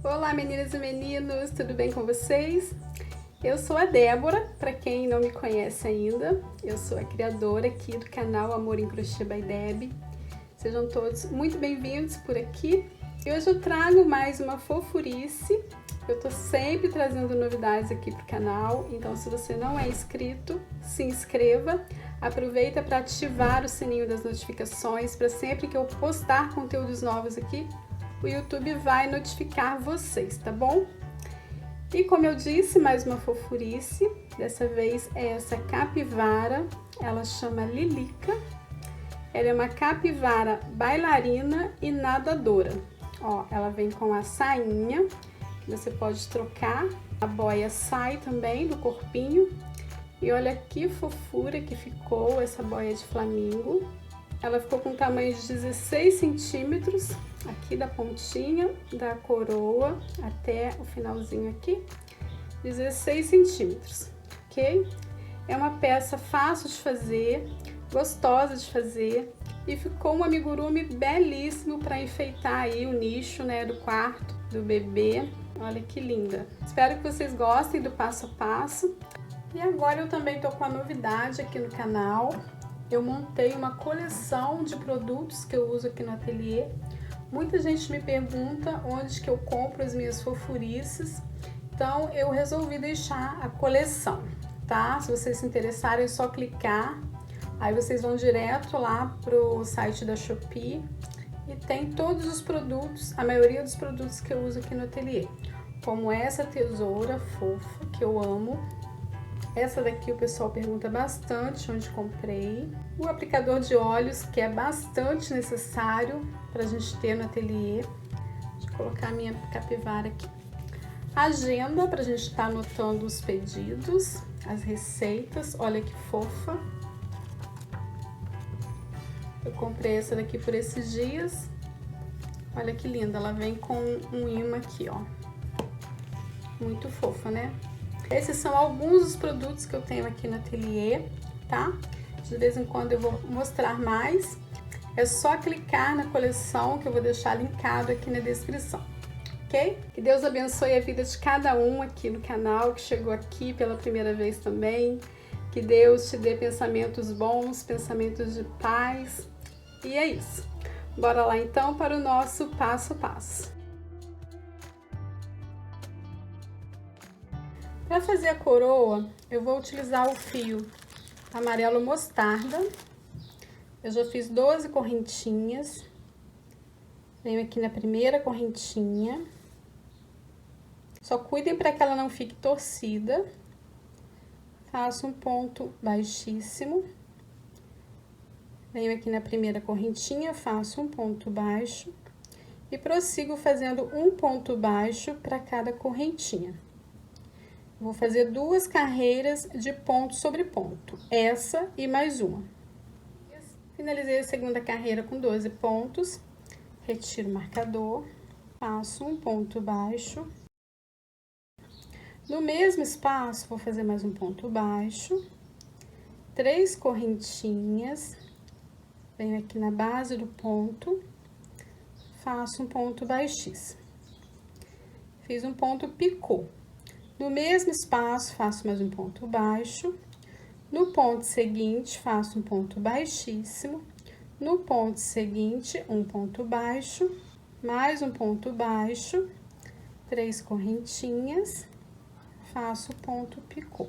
Olá meninas e meninos, tudo bem com vocês? Eu sou a Débora, para quem não me conhece ainda, eu sou a criadora aqui do canal Amor em Crochê by Deb. Sejam todos muito bem-vindos por aqui. E hoje eu trago mais uma fofurice. Eu tô sempre trazendo novidades aqui pro canal, então se você não é inscrito, se inscreva. Aproveita para ativar o sininho das notificações, para sempre que eu postar conteúdos novos aqui, o YouTube vai notificar vocês, tá bom? E como eu disse, mais uma fofurice, dessa vez é essa capivara, ela chama Lilica. Ela é uma capivara bailarina e nadadora. Ó, ela vem com a sainha, que você pode trocar, a boia sai também do corpinho. E olha que fofura que ficou essa boia de flamingo. Ela ficou com um tamanho de 16 centímetros, aqui da pontinha da coroa até o finalzinho aqui, 16 centímetros, ok? É uma peça fácil de fazer, gostosa de fazer e ficou um amigurumi belíssimo para enfeitar aí o nicho, né, do quarto do bebê. Olha que linda! Espero que vocês gostem do passo a passo. E agora eu também tô com uma novidade aqui no canal. Eu montei uma coleção de produtos que eu uso aqui no ateliê. Muita gente me pergunta onde que eu compro as minhas fofurices, então eu resolvi deixar a coleção, tá? Se vocês se interessarem é só clicar, aí vocês vão direto lá pro site da Shopee e tem todos os produtos, a maioria dos produtos que eu uso aqui no ateliê, como essa tesoura fofa que eu amo. Essa daqui o pessoal pergunta bastante onde comprei. O aplicador de olhos, que é bastante necessário para a gente ter no ateliê. Deixa eu colocar a minha capivara aqui. Agenda, para a gente estar anotando os pedidos, as receitas. Olha que fofa. Eu comprei essa daqui por esses dias. Olha que linda, ela vem com um imã aqui, ó. Muito fofa, né? Esses são alguns dos produtos que eu tenho aqui no ateliê, tá? De vez em quando eu vou mostrar mais. É só clicar na coleção que eu vou deixar linkado aqui na descrição, ok? Que Deus abençoe a vida de cada um aqui no canal, que chegou aqui pela primeira vez também. Que Deus te dê pensamentos bons, pensamentos de paz. E é isso. Bora lá então para o nosso passo a passo. Para fazer a coroa, eu vou utilizar o fio amarelo mostarda. Eu já fiz 12 correntinhas. Venho aqui na primeira correntinha. Só cuidem para que ela não fique torcida. Faço um ponto baixíssimo. Venho aqui na primeira correntinha, faço um ponto baixo. E prossigo fazendo um ponto baixo para cada correntinha. Vou fazer 2 carreiras de ponto sobre ponto, essa e mais uma. Finalizei a segunda carreira com 12 pontos, retiro o marcador, faço um ponto baixo. No mesmo espaço, vou fazer mais um ponto baixo, 3 correntinhas, venho aqui na base do ponto, faço um ponto baixíssimo. Fiz um ponto picô. No mesmo espaço, faço mais um ponto baixo. No ponto seguinte, faço um ponto baixíssimo. No ponto seguinte, um ponto baixo, mais um ponto baixo, 3 correntinhas, faço ponto picô.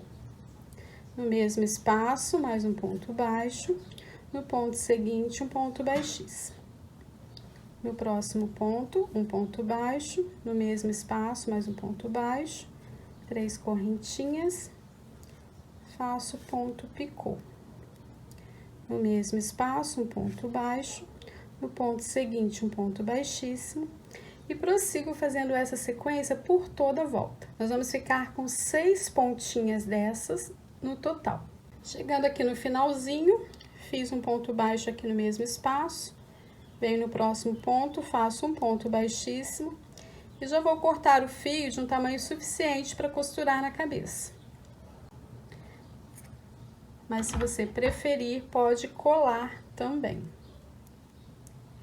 No mesmo espaço, mais um ponto baixo. No ponto seguinte, um ponto baixíssimo. No próximo ponto, um ponto baixo. No mesmo espaço, mais um ponto baixo. 3 correntinhas, faço ponto picô. No mesmo espaço, um ponto baixo, no ponto seguinte, um ponto baixíssimo, e prossigo fazendo essa sequência por toda a volta. Nós vamos ficar com 6 pontinhas dessas no total. Chegando aqui no finalzinho, fiz um ponto baixo aqui no mesmo espaço, venho no próximo ponto, faço um ponto baixíssimo, e já vou cortar o fio de um tamanho suficiente para costurar na cabeça. Mas se você preferir, pode colar também.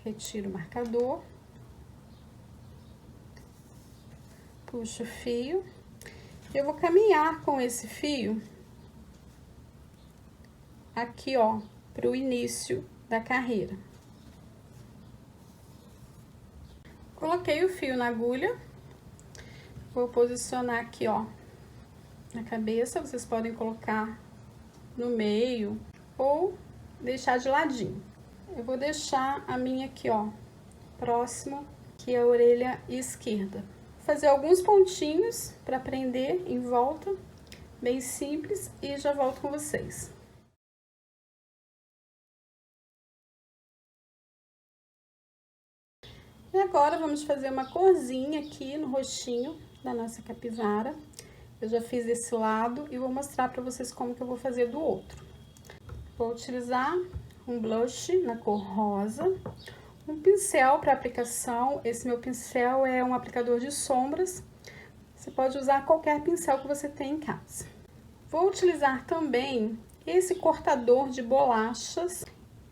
Retiro o marcador. puxo o fio. Eu vou caminhar com esse fio aqui, ó, para o início da carreira. Coloquei o fio na agulha, vou posicionar aqui, ó, na cabeça. Vocês podem colocar no meio ou deixar de ladinho. Eu vou deixar a minha aqui, ó, próximo que é a orelha esquerda. Vou fazer alguns pontinhos para prender em volta, bem simples, e já volto com vocês. E agora vamos fazer uma corzinha aqui no rostinho da nossa capivara. Eu já fiz esse lado e vou mostrar para vocês como que eu vou fazer do outro. Vou utilizar um blush na cor rosa, um pincel para aplicação. Esse meu pincel é um aplicador de sombras. Você pode usar qualquer pincel que você tem em casa. Vou utilizar também esse cortador de bolachas.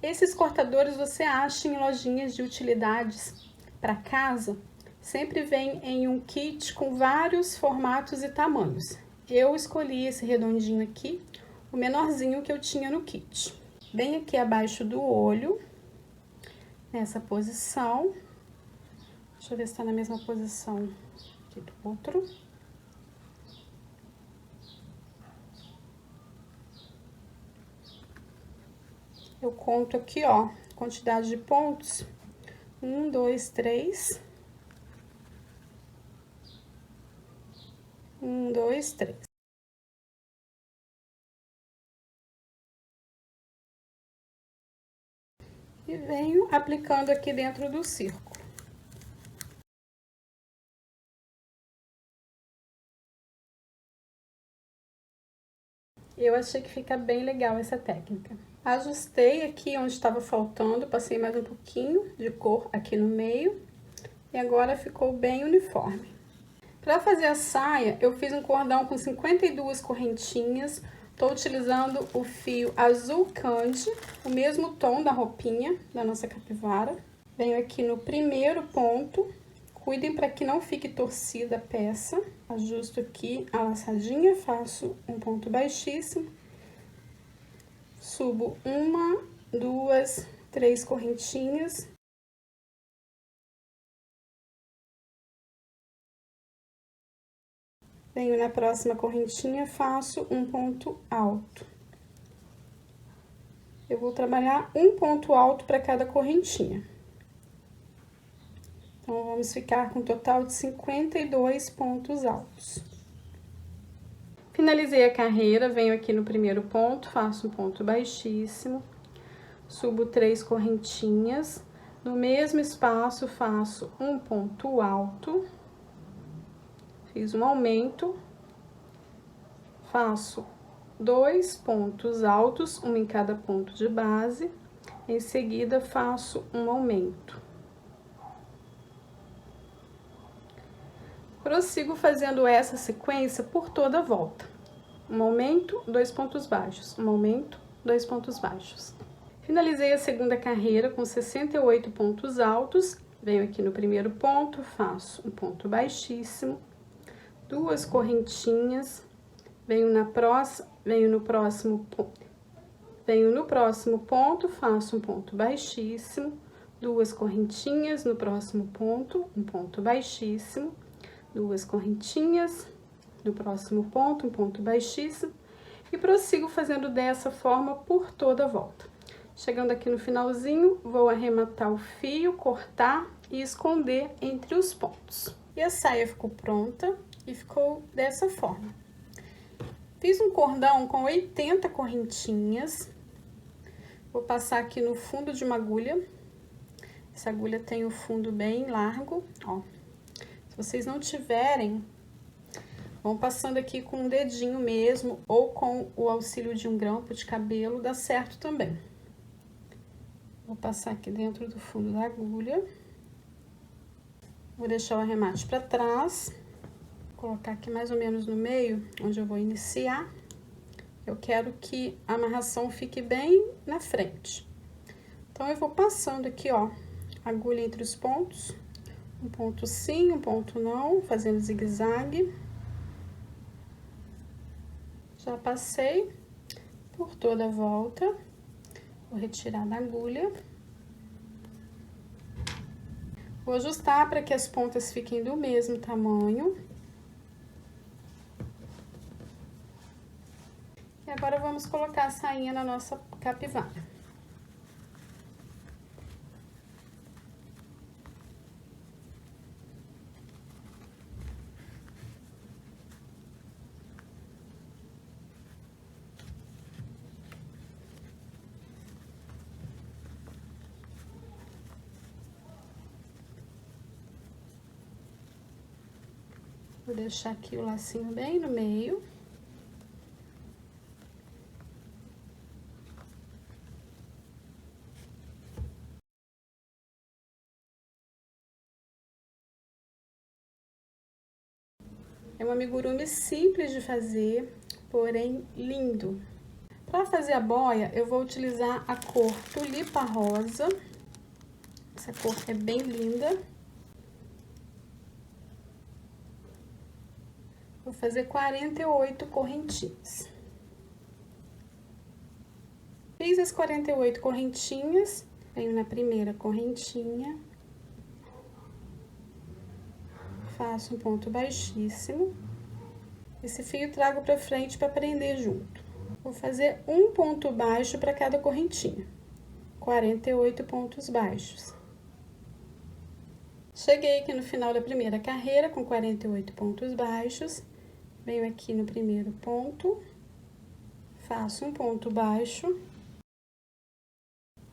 Esses cortadores você acha em lojinhas de utilidades para casa. Sempre vem em um kit com vários formatos e tamanhos. Eu escolhi esse redondinho aqui, o menorzinho que eu tinha no kit. Bem aqui abaixo do olho, nessa posição. Deixa eu ver se tá na mesma posição aqui do outro. Eu conto aqui, ó, quantidade de pontos. 1, 2, 3. 1, 2, 3. E venho aplicando aqui dentro do círculo. Eu achei que fica bem legal essa técnica. Ajustei aqui onde estava faltando, passei mais um pouquinho de cor aqui no meio. E agora ficou bem uniforme. Para fazer a saia, eu fiz um cordão com 52 correntinhas. Tô utilizando o fio azul candy, o mesmo tom da roupinha da nossa capivara. Venho aqui no primeiro ponto. Cuidem para que não fique torcida a peça. Ajusto aqui a laçadinha, faço um ponto baixíssimo. Subo 1, 2, 3 correntinhas. Venho na próxima correntinha, faço um ponto alto. Eu vou trabalhar um ponto alto para cada correntinha. Então, vamos ficar com um total de 52 pontos altos. Finalizei a carreira, venho aqui no primeiro ponto, faço um ponto baixíssimo, subo 3 correntinhas, no mesmo espaço faço um ponto alto, fiz um aumento, faço 2 pontos altos, um em cada ponto de base, em seguida faço um aumento. Prossigo fazendo essa sequência por toda a volta. Um aumento, 2 pontos baixos, um aumento, 2 pontos baixos. Finalizei a segunda carreira com 68 pontos altos, venho aqui no primeiro ponto, faço um ponto baixíssimo, 2 correntinhas, venho no próximo ponto, faço um ponto baixíssimo, 2 correntinhas, no próximo ponto, um ponto baixíssimo, 2 correntinhas, no próximo ponto, um ponto baixíssimo, e prossigo fazendo dessa forma por toda a volta. Chegando aqui no finalzinho, vou arrematar o fio, cortar e esconder entre os pontos. E a saia ficou pronta e ficou dessa forma. Fiz um cordão com 80 correntinhas. Vou passar aqui no fundo de uma agulha. Essa agulha tem o fundo bem largo, ó. Se vocês não tiverem, vão passando aqui com um dedinho mesmo, ou com o auxílio de um grampo de cabelo, dá certo também. Vou passar aqui dentro do fundo da agulha. Vou deixar o arremate para trás. Vou colocar aqui mais ou menos no meio, onde eu vou iniciar. Eu quero que a amarração fique bem na frente. Então, eu vou passando aqui, ó, agulha entre os pontos. Um ponto sim, um ponto não, fazendo zigue-zague. Já passei por toda a volta. Vou retirar da agulha. Vou ajustar para que as pontas fiquem do mesmo tamanho. E agora vamos colocar a sainha na nossa capivara. Vou deixar aqui o lacinho bem no meio. É um amigurumi simples de fazer, porém lindo. Para fazer a boia, eu vou utilizar a cor Tulipa Rosa. Essa cor é bem linda. Vou fazer 48 correntinhas. Fiz as 48 correntinhas, venho na primeira correntinha. Faço um ponto baixíssimo. Esse fio trago pra frente para prender junto. Vou fazer um ponto baixo para cada correntinha. 48 pontos baixos. Cheguei aqui no final da primeira carreira com 48 pontos baixos. Venho aqui no primeiro ponto. Faço um ponto baixo.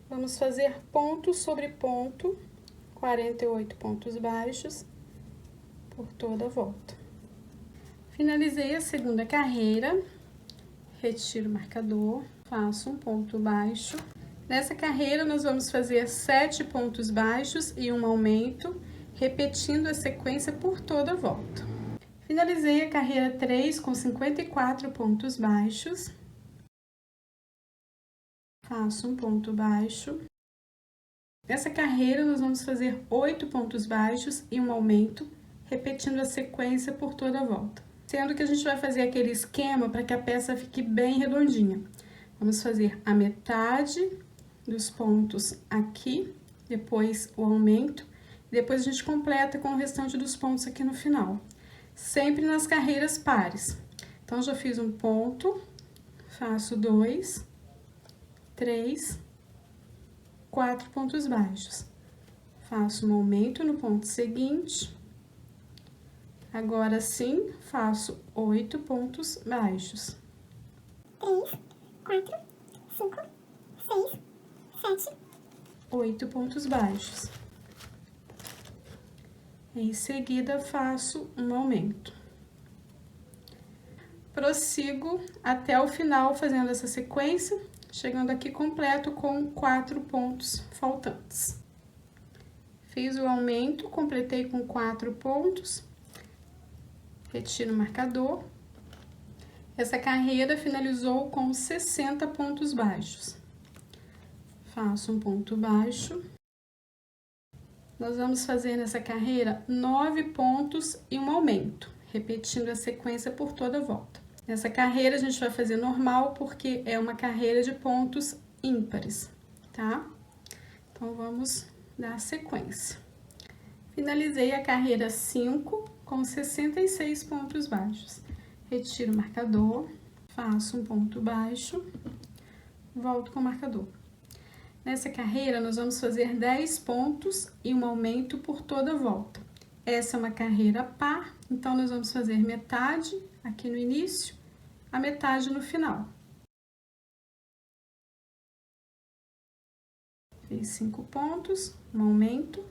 Vamos fazer ponto sobre ponto. 48 pontos baixos por toda a volta. Finalizei a segunda carreira, retiro o marcador, faço um ponto baixo. Nessa carreira, nós vamos fazer 7 pontos baixos e um aumento, repetindo a sequência por toda a volta. Finalizei a carreira 3 com 54 pontos baixos. Faço um ponto baixo. Nessa carreira, nós vamos fazer 8 pontos baixos e um aumento, repetindo a sequência por toda a volta. Sendo que a gente vai fazer aquele esquema para que a peça fique bem redondinha. Vamos fazer a metade dos pontos aqui, depois o aumento, depois a gente completa com o restante dos pontos aqui no final. Sempre nas carreiras pares. Então, já fiz um ponto, faço 2, 3, 4 pontos baixos. Faço um aumento no ponto seguinte. Agora sim, faço 8 pontos baixos. 3, 4, 5, 6, 7. 8 pontos baixos. Em seguida, faço um aumento. Prossigo até o final fazendo essa sequência, chegando aqui completo com 4 pontos faltantes. Fiz o aumento, completei com 4 pontos. Retiro o marcador. Essa carreira finalizou com 60 pontos baixos. Faço um ponto baixo. Nós vamos fazer nessa carreira 9 pontos e um aumento, repetindo a sequência por toda a volta. Nessa carreira a gente vai fazer normal porque é uma carreira de pontos ímpares, tá? Então, vamos dar sequência. Finalizei a carreira 5 com 66 pontos baixos. Retiro o marcador, faço um ponto baixo, volto com o marcador. Nessa carreira, nós vamos fazer 10 pontos e um aumento por toda a volta. Essa é uma carreira par, então nós vamos fazer metade aqui no início, a metade no final. Fiz 5 pontos, um aumento.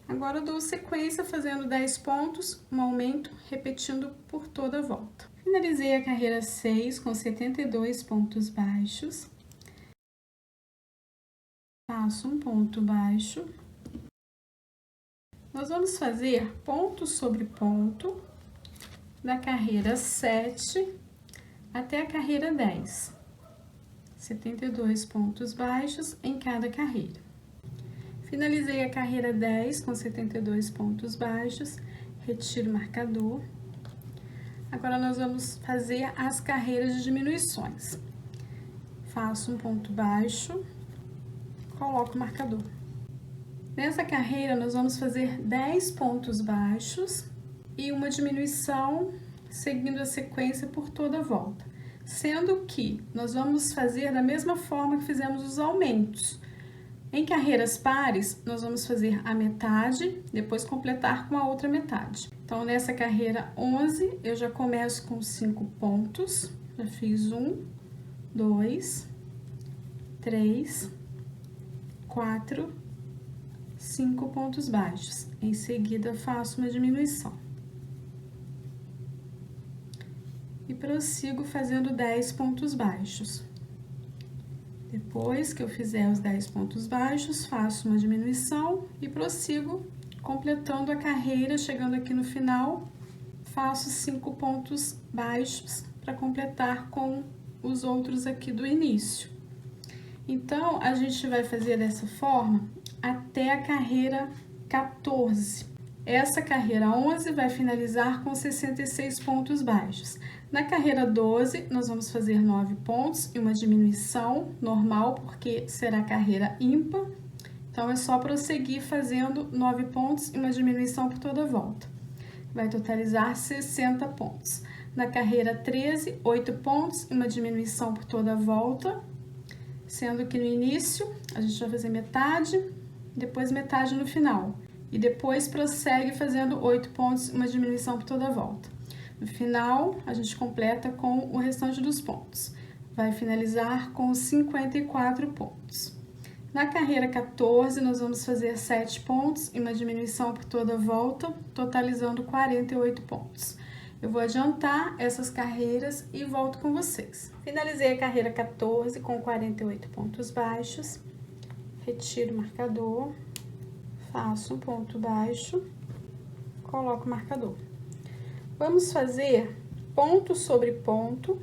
Agora, eu dou sequência fazendo 10 pontos, um aumento, repetindo por toda a volta. Finalizei a carreira 6 com 72 pontos baixos. Faço um ponto baixo. Nós vamos fazer ponto sobre ponto da carreira 7 até a carreira 10. 72 pontos baixos em cada carreira. Finalizei a carreira 10 com 72 pontos baixos, retiro o marcador. Agora, nós vamos fazer as carreiras de diminuições. Faço um ponto baixo, coloco o marcador. Nessa carreira, nós vamos fazer 10 pontos baixos e uma diminuição seguindo a sequência por toda a volta. Sendo que nós vamos fazer da mesma forma que fizemos os aumentos. Em carreiras pares, nós vamos fazer a metade, depois completar com a outra metade. Então, nessa carreira 11, eu já começo com 5 pontos. Já fiz 1, 2, 3, 4, 5 pontos baixos. Em seguida, faço uma diminuição. E prossigo fazendo 10 pontos baixos. Depois que eu fizer os 10 pontos baixos, faço uma diminuição e prossigo completando a carreira. Chegando aqui no final, faço 5 pontos baixos para completar com os outros aqui do início. Então, a gente vai fazer dessa forma até a carreira 14. Essa carreira 11 vai finalizar com 66 pontos baixos. Na carreira 12, nós vamos fazer 9 pontos e uma diminuição normal, porque será carreira ímpar. Então, é só prosseguir fazendo 9 pontos e uma diminuição por toda a volta. Vai totalizar 60 pontos. Na carreira 13, 8 pontos e uma diminuição por toda a volta. Sendo que no início, a gente vai fazer metade, depois metade no final. E depois prossegue fazendo 8 pontos e uma diminuição por toda a volta. No final, a gente completa com o restante dos pontos. Vai finalizar com 54 pontos. Na carreira 14, nós vamos fazer 7 pontos e uma diminuição por toda a volta, totalizando 48 pontos. Eu vou adiantar essas carreiras e volto com vocês. Finalizei a carreira 14 com 48 pontos baixos. Retiro o marcador. Faço um ponto baixo. Coloco o marcador. Vamos fazer ponto sobre ponto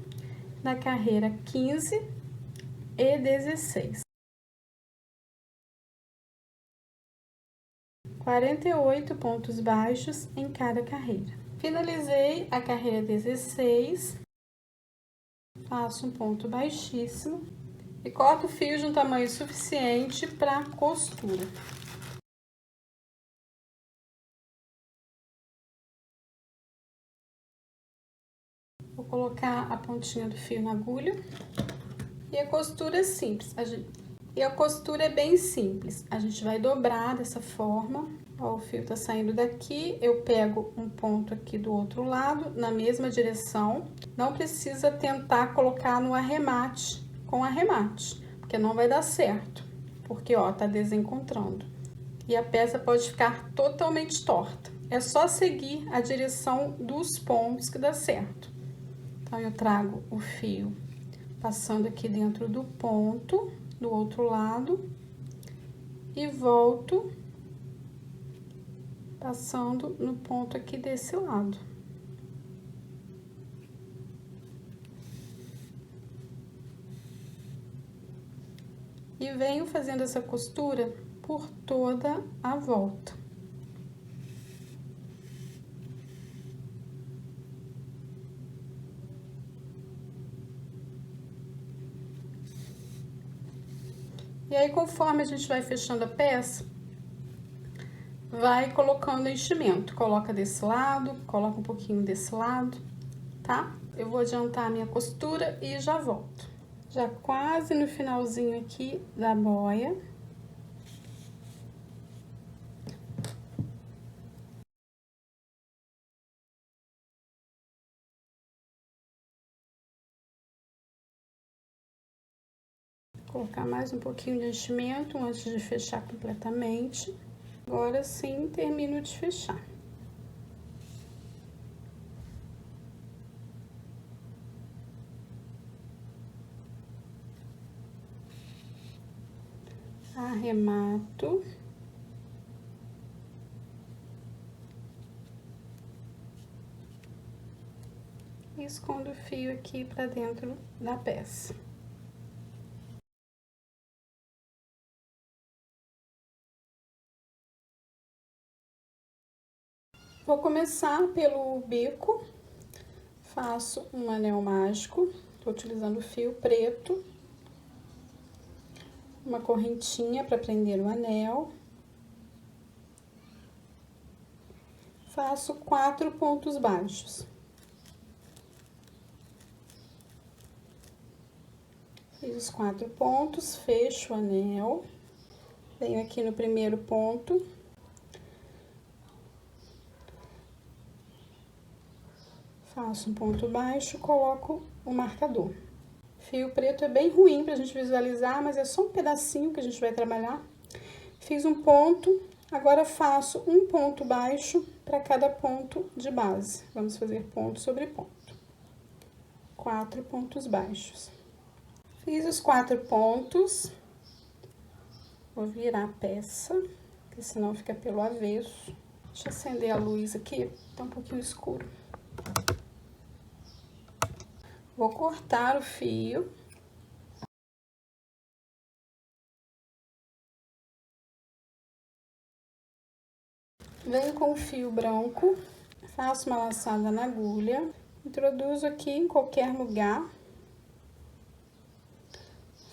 na carreira 15 e 16. 48 pontos baixos em cada carreira. Finalizei a carreira 16, faço um ponto baixíssimo e corto o fio de um tamanho suficiente para costura. Vou colocar a pontinha do fio na agulha e a costura é simples. A costura é bem simples. A gente vai dobrar dessa forma. Ó, o fio tá saindo daqui, eu pego um ponto aqui do outro lado, na mesma direção. Não precisa tentar colocar no arremate, com arremate, porque não vai dar certo. Porque, ó, tá desencontrando. E a peça pode ficar totalmente torta. É só seguir a direção dos pontos que dá certo. Então, eu trago o fio passando aqui dentro do ponto, do outro lado, e volto passando no ponto aqui desse lado. E venho fazendo essa costura por toda a volta. E aí, conforme a gente vai fechando a peça, vai colocando enchimento. Coloca desse lado, coloca um pouquinho desse lado, tá? Eu vou adiantar a minha costura e já volto. Já quase no finalzinho aqui da boia. Vou colocar mais um pouquinho de enchimento antes de fechar completamente. Agora sim, termino de fechar. Arremato. E escondo o fio aqui pra dentro da peça. Vou começar pelo bico, faço um anel mágico, tô utilizando fio preto, uma correntinha para prender o anel. Faço 4 pontos baixos. Fiz os 4 pontos, fecho o anel, venho aqui no primeiro ponto, faço um ponto baixo, coloco o marcador. Fio preto é bem ruim pra gente visualizar, mas é só um pedacinho que a gente vai trabalhar. Fiz um ponto, agora faço um ponto baixo para cada ponto de base. Vamos fazer ponto sobre ponto. 4 pontos baixos. Fiz os 4 pontos. Vou virar a peça, porque senão fica pelo avesso. Deixa eu acender a luz aqui, tá um pouquinho escuro. Vou cortar o fio. Venho com o fio branco, faço uma laçada na agulha, introduzo aqui em qualquer lugar,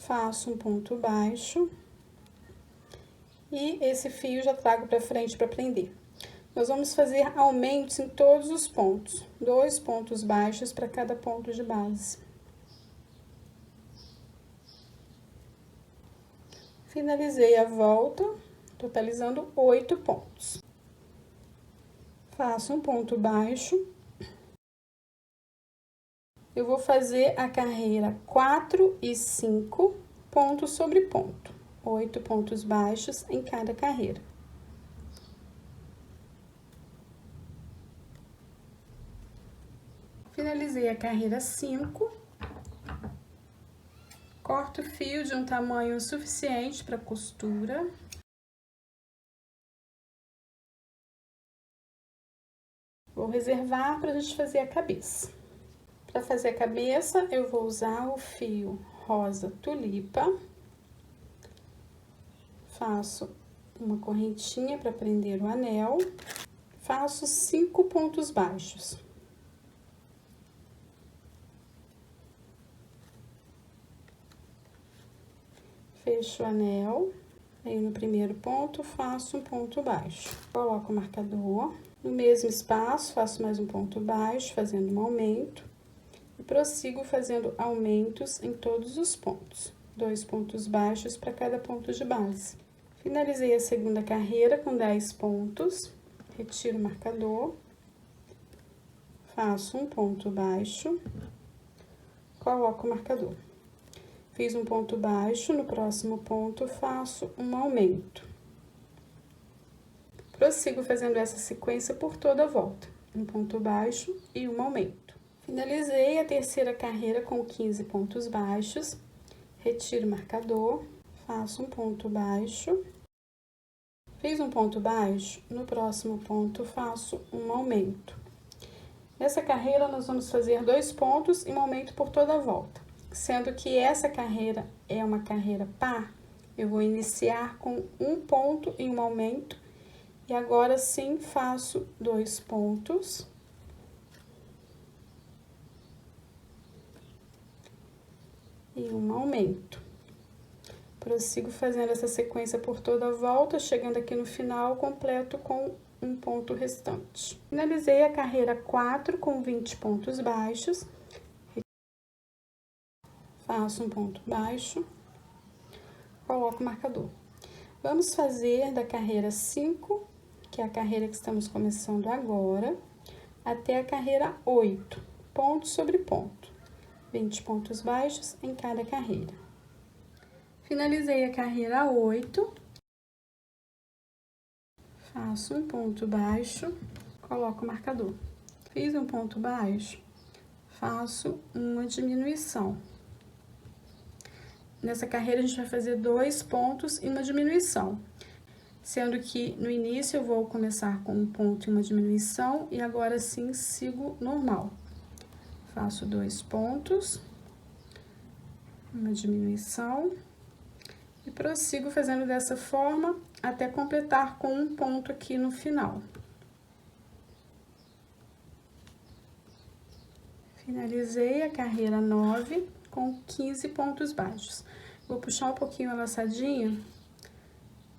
faço um ponto baixo e esse fio já trago para frente para prender. Nós vamos fazer aumentos em todos os pontos, 2 pontos baixos para cada ponto de base. Finalizei a volta, totalizando 8 pontos. Faço um ponto baixo. Eu vou fazer a carreira 4 e 5 pontos sobre ponto. 8 pontos baixos em cada carreira. Finalizei a carreira 5. Corto o fio de um tamanho suficiente para costura. Vou reservar para a gente fazer a cabeça. Para fazer a cabeça, eu vou usar o fio rosa tulipa. Faço uma correntinha para prender o anel. Faço 5 pontos baixos. Fecho o anel. Venho no primeiro ponto, faço um ponto baixo. Coloco o marcador. No mesmo espaço, faço mais um ponto baixo, fazendo um aumento. E prossigo fazendo aumentos em todos os pontos. 2 pontos baixos para cada ponto de base. Finalizei a segunda carreira com 10 pontos. Retiro o marcador. Faço um ponto baixo. Coloco o marcador. Fiz um ponto baixo, no próximo ponto faço um aumento. Prossigo fazendo essa sequência por toda a volta. Um ponto baixo e um aumento. Finalizei a terceira carreira com 15 pontos baixos. Retiro o marcador, faço um ponto baixo. Fiz um ponto baixo, no próximo ponto faço um aumento. Nessa carreira, nós vamos fazer 2 pontos e um aumento por toda a volta. Sendo que essa carreira é uma carreira par, eu vou iniciar com um ponto e um aumento, e agora sim faço 2 pontos. E um aumento. Prossigo fazendo essa sequência por toda a volta, chegando aqui no final, completo com um ponto restante. Finalizei a carreira 4 com 20 pontos baixos. Faço um ponto baixo, coloco o marcador. Vamos fazer da carreira 5, que é a carreira que estamos começando agora, até a carreira 8, ponto sobre ponto. 20 pontos baixos em cada carreira. Finalizei a carreira 8, faço um ponto baixo, coloco o marcador. Fiz um ponto baixo, faço uma diminuição. Nessa carreira, a gente vai fazer 2 pontos e uma diminuição. Sendo que no início eu vou começar com um ponto e uma diminuição, e agora sim sigo normal. Faço 2 pontos, uma diminuição, e prossigo fazendo dessa forma até completar com um ponto aqui no final. Finalizei a carreira 9 com 15 pontos baixos. Vou puxar um pouquinho a laçadinha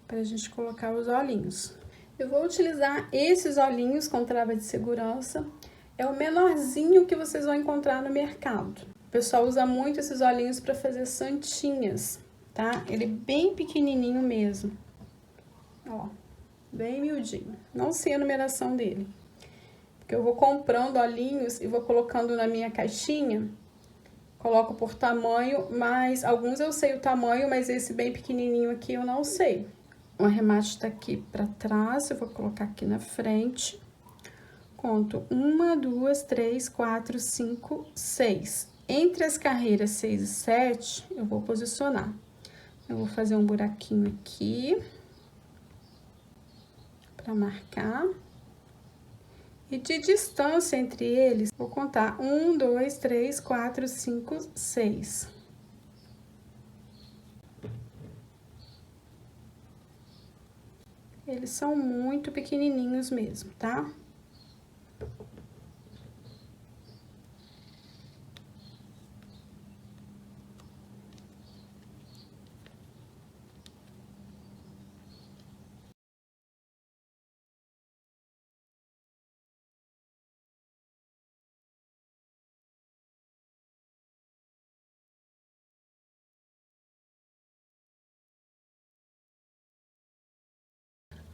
pra gente colocar os olhinhos. Eu vou utilizar esses olhinhos com trava de segurança. É o menorzinho que vocês vão encontrar no mercado. O pessoal usa muito esses olhinhos para fazer santinhas, tá? Ele é bem pequenininho mesmo. Ó, bem miudinho. Não sei a numeração dele. Porque eu vou comprando olhinhos e vou colocando na minha caixinha. Coloco por tamanho, mas alguns eu sei o tamanho, mas esse bem pequenininho aqui eu não sei. O arremate tá aqui pra trás, eu vou colocar aqui na frente. Conto 1, 2, 3, 4, 5, 6. Entre as carreiras 6 e 7, eu vou posicionar. Eu vou fazer um buraquinho aqui pra marcar. E de distância entre eles, vou contar 1, 2, 3, 4, 5, 6. Eles são muito pequenininhos mesmo, tá?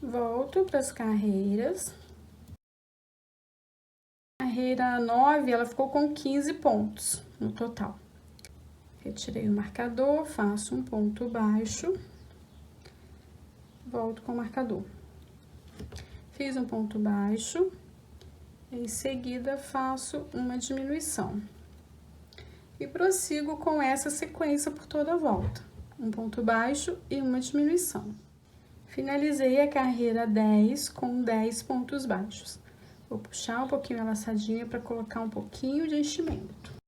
Volto para as carreiras. Carreira 9, ela ficou com 15 pontos no total. Retirei o marcador, faço um ponto baixo, volto com o marcador. Fiz um ponto baixo, em seguida faço uma diminuição. E prossigo com essa sequência por toda a volta. Um ponto baixo e uma diminuição. Finalizei a carreira 10 com 10 pontos baixos. Vou puxar um pouquinho a laçadinha para colocar um pouquinho de enchimento.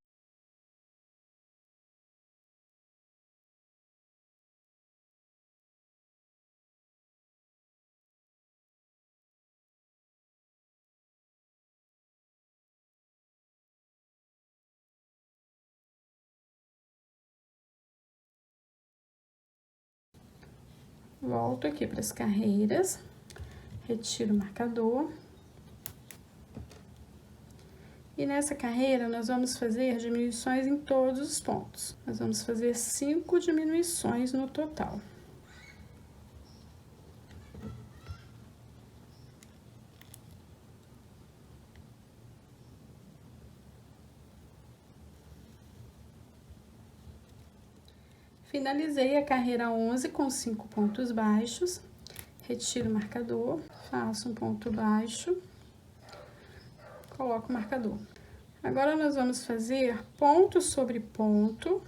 Volto aqui para as carreiras, retiro o marcador. E nessa carreira, nós vamos fazer diminuições em todos os pontos. Nós vamos fazer 5 diminuições no total. Finalizei a carreira 11 com 5 pontos baixos. Retiro o marcador, faço um ponto baixo, coloco o marcador. Agora, nós vamos fazer ponto sobre ponto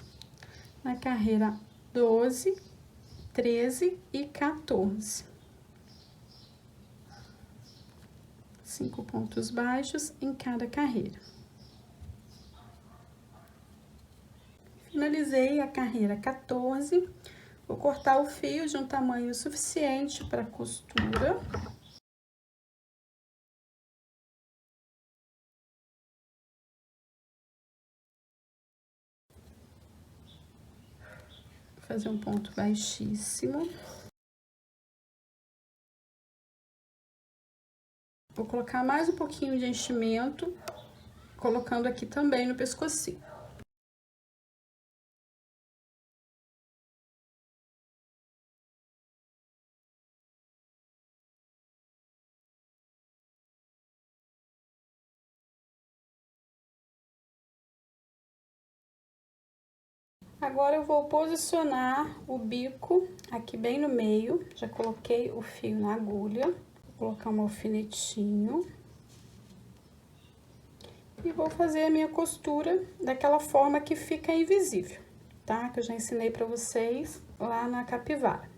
na carreira 12, 13 e 14. 5 pontos baixos em cada carreira. Finalizei a carreira 14, vou cortar o fio de um tamanho suficiente para costura. Fazer um ponto baixíssimo. Vou colocar mais um pouquinho de enchimento, colocando aqui também no pescocinho. Agora, eu vou posicionar o bico aqui bem no meio. Já coloquei o fio na agulha. Vou colocar um alfinetinho. E vou fazer a minha costura daquela forma que fica invisível, tá? Que eu já ensinei pra vocês lá na capivara.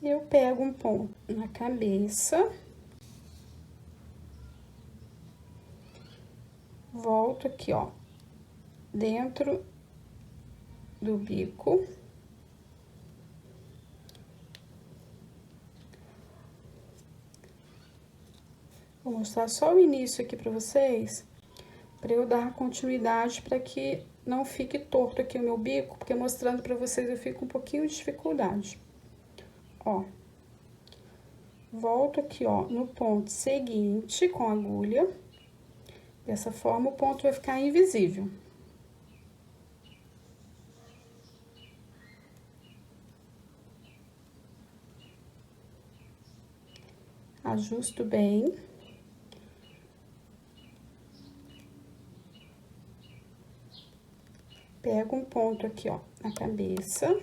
Eu pego um ponto na cabeça. Volto aqui, ó, dentro do bico. Vou mostrar só o início aqui pra vocês, para eu dar continuidade para que não fique torto aqui o meu bico, porque mostrando para vocês eu fico um pouquinho de dificuldade. Ó, volto aqui, ó, no ponto seguinte com a agulha. Dessa forma, o ponto vai ficar invisível. Ajusto bem. Pego um ponto aqui, ó, na cabeça.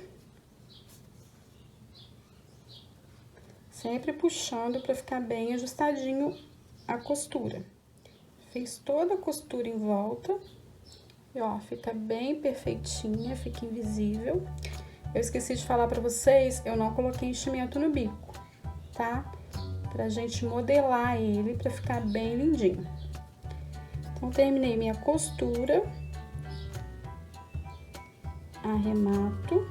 Sempre puxando para ficar bem ajustadinho a costura. Fiz toda a costura em volta. E, ó, fica bem perfeitinha, fica invisível. Eu esqueci de falar pra vocês, eu não coloquei enchimento no bico, tá? Pra gente modelar ele, pra ficar bem lindinho. Então, terminei minha costura. Arremato.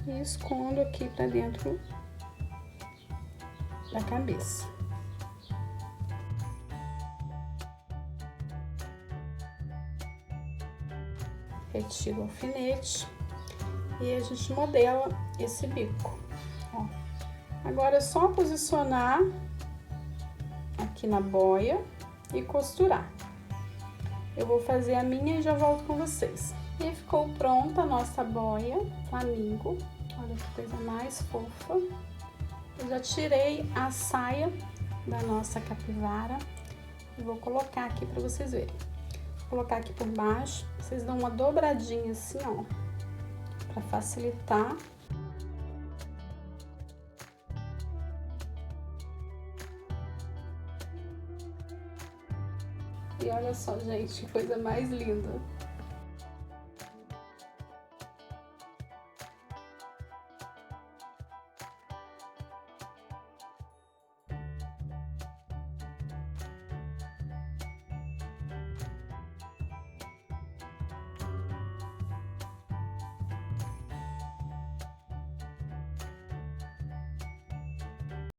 E escondo aqui pra dentro da cabeça. Retiro o alfinete e a gente modela esse bico, ó. Agora é só posicionar aqui na boia e costurar. Eu vou fazer a minha e já volto com vocês. E ficou pronta a nossa boia flamingo. Olha que coisa mais fofa. Eu já tirei a saia da nossa capivara e vou colocar aqui para vocês verem. Vou colocar aqui por baixo, vocês dão uma dobradinha assim, ó, para facilitar. E olha só, gente, que coisa mais linda.